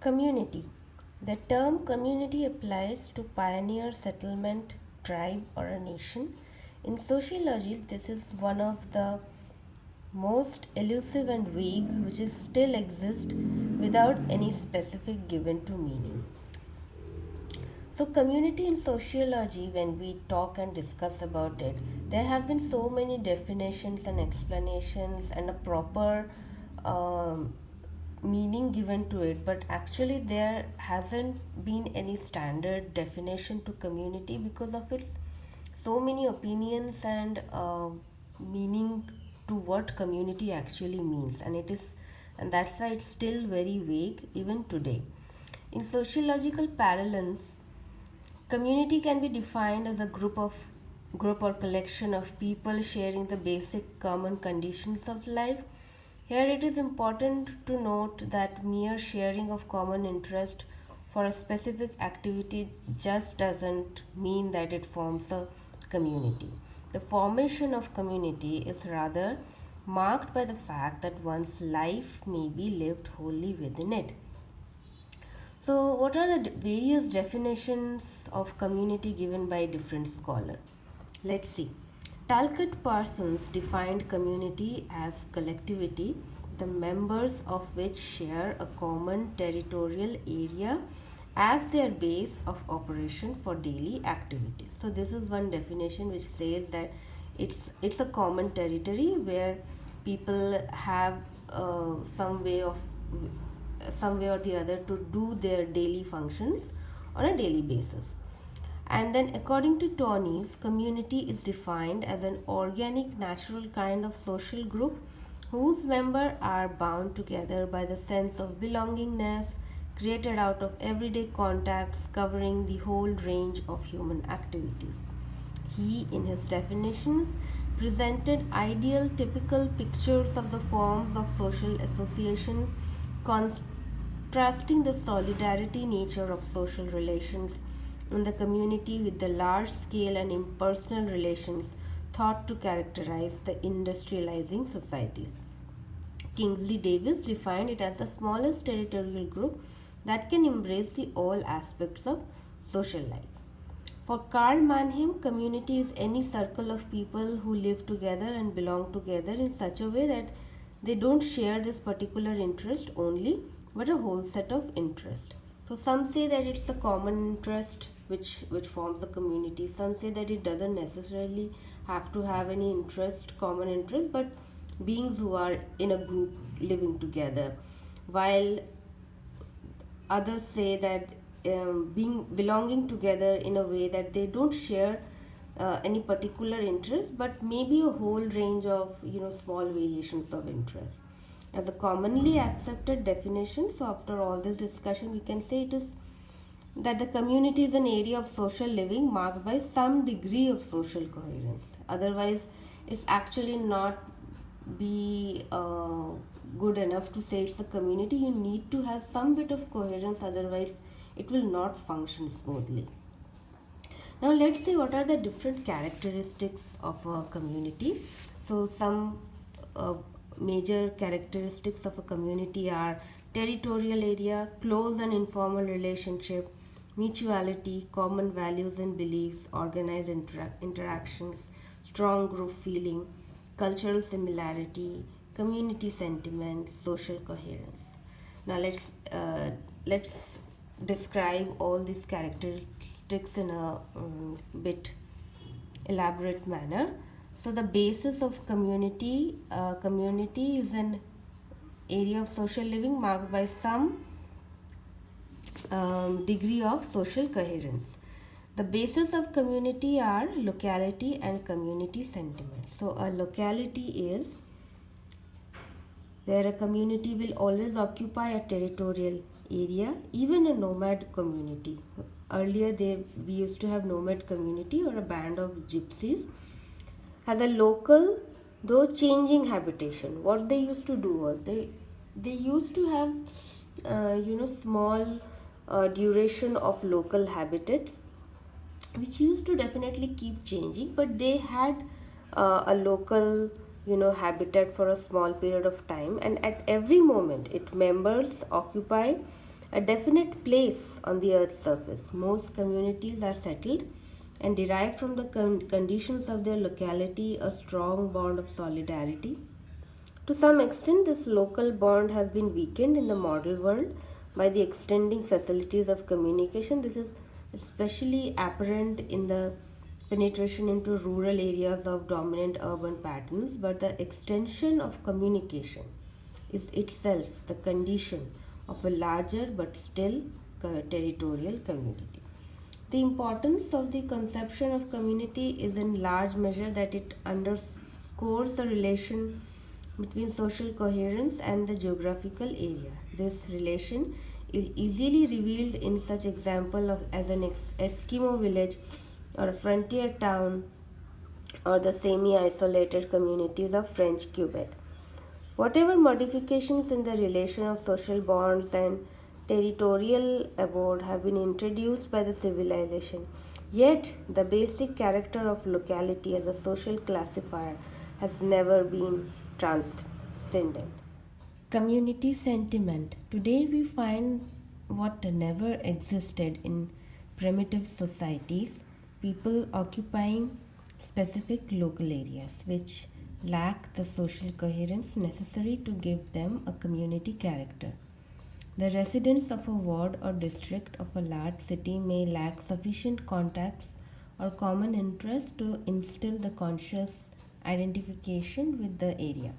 Community. The term community applies to pioneer settlement, tribe, or a nation. In sociology, this is one of the most elusive and vague which is still exist without any specific given to meaning. So, community in sociology, when we talk and discuss about it, there have been so many definitions and explanations and a proper meaning given to it, but actually, there hasn't been any standard definition to community because of its so many opinions and meaning to what community actually means, and that's why it's still very vague even today. In sociological parlance, community can be defined as a group or collection of people sharing the basic common conditions of life. Here it is important to note that mere sharing of common interest for a specific activity just doesn't mean that it forms a community. The formation of community is rather marked by the fact that one's life may be lived wholly within it. So, what are the various definitions of community given by different scholars? Let's see. Talcott Parsons defined community as collectivity, the members of which share a common territorial area as their base of operation for daily activities. So, this is one definition which says that it's a common territory where people have some way or the other to do their daily functions on a daily basis. And then, according to Tony's, community is defined as an organic, natural kind of social group whose members are bound together by the sense of belongingness created out of everyday contacts covering the whole range of human activities. He, in his definitions, presented ideal, typical pictures of the forms of social association, contrasting the solidarity nature of social relations in the community with the large scale and impersonal relations thought to characterize the industrializing societies. Kingsley Davis defined it as the smallest territorial group that can embrace the all aspects of social life. For Karl Mannheim, community is any circle of people who live together and belong together in such a way that they don't share this particular interest only, but a whole set of interest. So some say that it's the common interest which forms a community. Some say that it doesn't necessarily have to have any common interest, but beings who are in a group living together. While others say that being belonging together in a way that they don't share any particular interest, but maybe a whole range of small variations of interest. As a commonly accepted definition, so after all this discussion, we can say it is that the community is an area of social living marked by some degree of social coherence. Otherwise, it's actually not be good enough to say it's a community. You need to have some bit of coherence, otherwise it will not function smoothly. Now let's see what are the different characteristics of a community. So some major characteristics of a community are territorial area, close and informal relationship, mutuality, common values and beliefs, organized interactions, strong group feeling, cultural similarity, community sentiment, social coherence. Now let's describe all these characteristics in a bit elaborate manner. So the basis of community is an area of social living marked by some degree of social coherence. The basis of community are locality and community sentiment. So a locality is where a community will always occupy a territorial area, even a nomad community. Earlier we used to have nomad community or a band of gypsies has a local though changing habitation. What they used to do was they used to have small duration of local habitats which used to definitely keep changing, but they had a local habitat for a small period of time, and at every moment its members occupy a definite place on the earth's surface. Most communities are settled and derive from the conditions of their locality a strong bond of solidarity. To some extent, this local bond has been weakened in the model world by the extending facilities of communication. This is especially apparent in the penetration into rural areas of dominant urban patterns, but the extension of communication is itself the condition of a larger but still territorial community. The importance of the conception of community is in large measure that it underscores the relation between social coherence and the geographical area. This relation is easily revealed in such example of as an Eskimo village or a frontier town or the semi-isolated communities of French Quebec. Whatever modifications in the relation of social bonds and territorial abode have been introduced by the civilization, yet the basic character of locality as a social classifier has never been transcended. Community sentiment. Today we find what never existed in primitive societies, people occupying specific local areas which lack the social coherence necessary to give them a community character. The residents of a ward or district of a large city may lack sufficient contacts or common interest to instill the conscious identification with the area.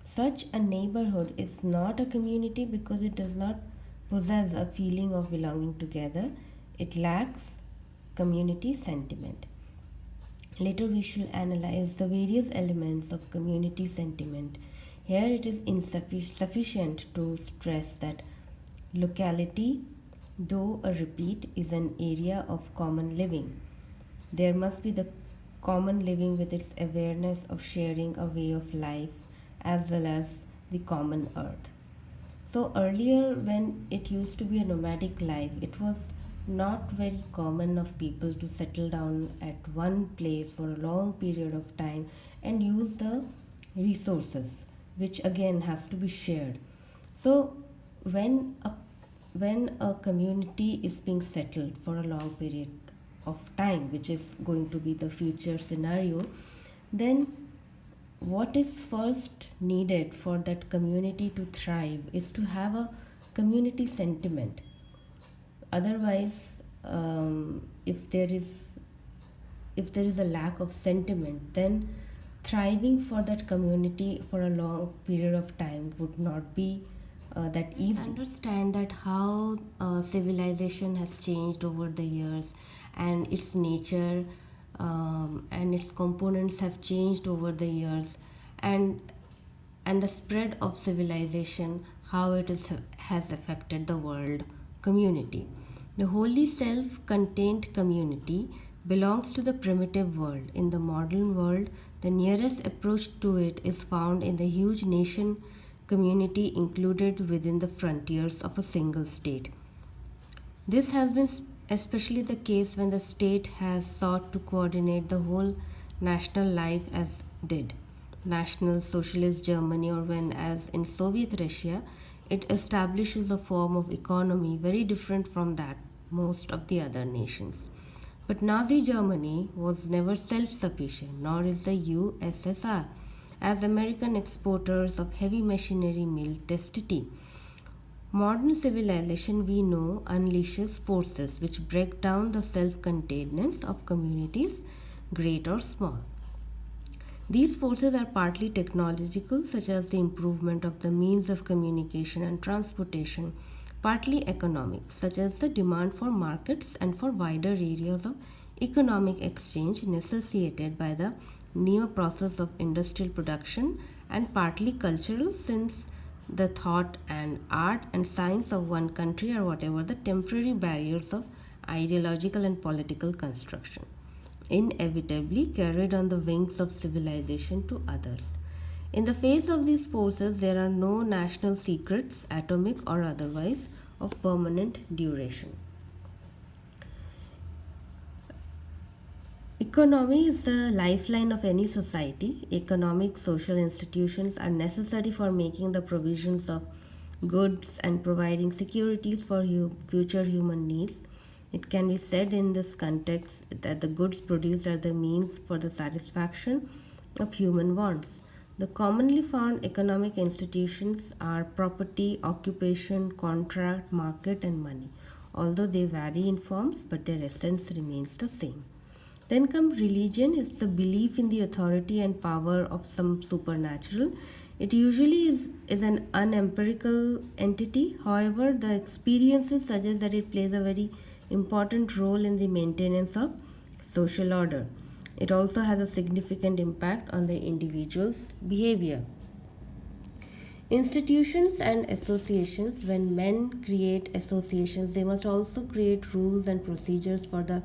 Such a neighborhood is not a community because it does not possess a feeling of belonging together. It lacks community sentiment. Later, we shall analyze the various elements of community sentiment. Here, it is insufficient to stress that locality, though a repeat, is an area of common living. There must be the common living with its awareness of sharing a way of life as well as the common earth. So, earlier, when it used to be a nomadic life, it was not very common of people to settle down at one place for a long period of time and use the resources, which again has to be shared. So when a when a community is being settled for a long period of time, which is going to be the future scenario, then what is first needed for that community to thrive is to have a community sentiment. Otherwise, if there is a lack of sentiment, then thriving for that community for a long period of time would not be that easy. Understand that how civilization has changed over the years, and its nature and its components have changed over the years, and the spread of civilization, how has affected the world community. The wholly self contained community belongs to the primitive world. In the modern world, the nearest approach to it is found in the huge nation community included within the frontiers of a single state. This has been especially the case when the state has sought to coordinate the whole national life as did National Socialist Germany, or when, as in Soviet Russia, it establishes a form of economy very different from that most of the other nations. But Nazi Germany was never self sufficient, nor is the USSR, as American exporters of heavy machinery mill destiny. Modern civilization, we know, unleashes forces which break down the self containedness of communities, great or small. These forces are partly technological, such as the improvement of the means of communication and transportation, partly economic, such as the demand for markets and for wider areas of economic exchange necessitated by the new process of industrial production, and partly cultural, since the thought and art and science of one country are whatever the temporary barriers of ideological and political construction, inevitably carried on the wings of civilization to others. In the face of these forces, there are no national secrets, atomic or otherwise, of permanent duration. Economy is the lifeline of any society. Economic social institutions are necessary for making the provisions of goods and providing securities for future human needs. It can be said in this context that the goods produced are the means for the satisfaction of human wants. The commonly found economic institutions are property, occupation, contract, market, and money. Although they vary in forms, but their essence remains the same. Then comes religion is the belief in the authority and power of some supernatural. It usually is an unempirical entity. However, the experiences suggest that it plays a very important role in the maintenance of social order. It also has a significant impact on the individual's behavior. Institutions and associations, when men create associations, they must also create rules and procedures for the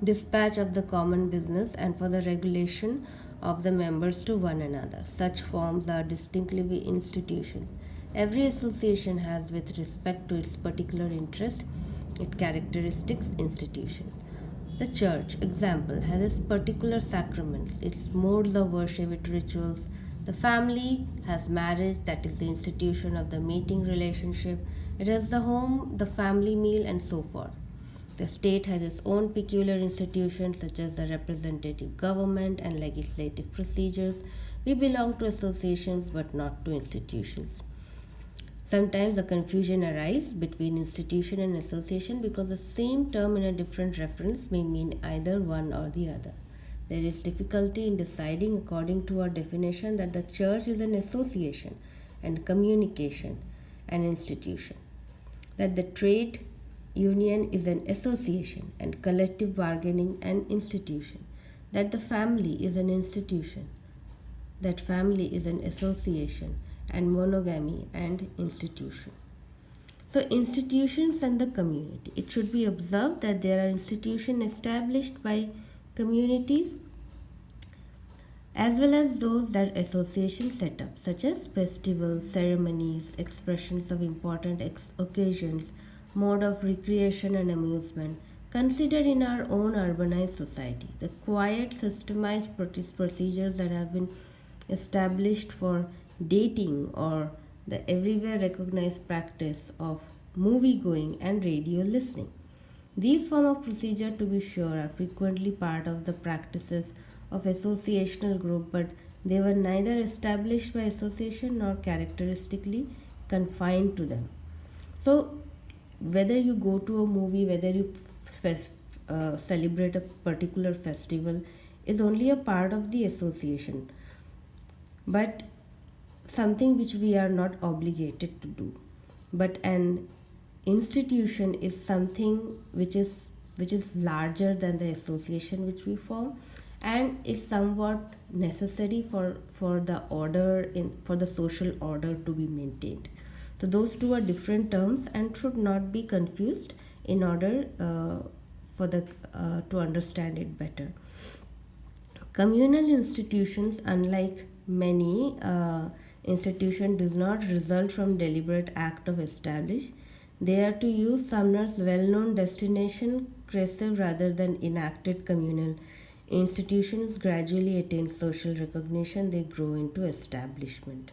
dispatch of the common business and for the regulation of the members to one another. Such forms are distinctively institutions. Every association has, with respect to its particular interest, its characteristics institution. The church, example, has its particular sacraments, its modes of worship, its rituals. The family has marriage, that is the institution of the mating relationship. It has the home, the family meal, and so forth. The state has its own peculiar institutions such as the representative government and legislative procedures. We belong to associations but not to institutions. Sometimes the confusion arises between institution and association because the same term in a different reference may mean either one or the other. There is difficulty in deciding according to our definition that the church is an association and communication an institution, that the trade union is an association and collective bargaining an institution, that the family is an institution, that family is an association, and monogamy and institution. So, institutions and the community. It should be observed that there are institutions established by communities as well as those that associations set up, such as festivals, ceremonies, expressions of important occasions, mode of recreation and amusement. Considered in our own urbanized society, the quiet, systemized procedures that have been established for dating or the everywhere recognized practice of movie going and radio listening. These forms of procedure, to be sure, are frequently part of the practices of associational group, but they were neither established by association nor characteristically confined to them. So, whether you go to a movie, whether you celebrate a particular festival, is only a part of the association, but something which we are not obligated to do. But an institution is something which is larger than the association which we form and is somewhat necessary for the order in for the social order to be maintained. So those two are different terms and should not be confused in order for the to understand it better. Communal institutions, unlike many institutions, does not result from deliberate act of establish. They are, to use Sumner's well-known destination, crescent rather than enacted communal institutions gradually attain social recognition. They grow into establishment.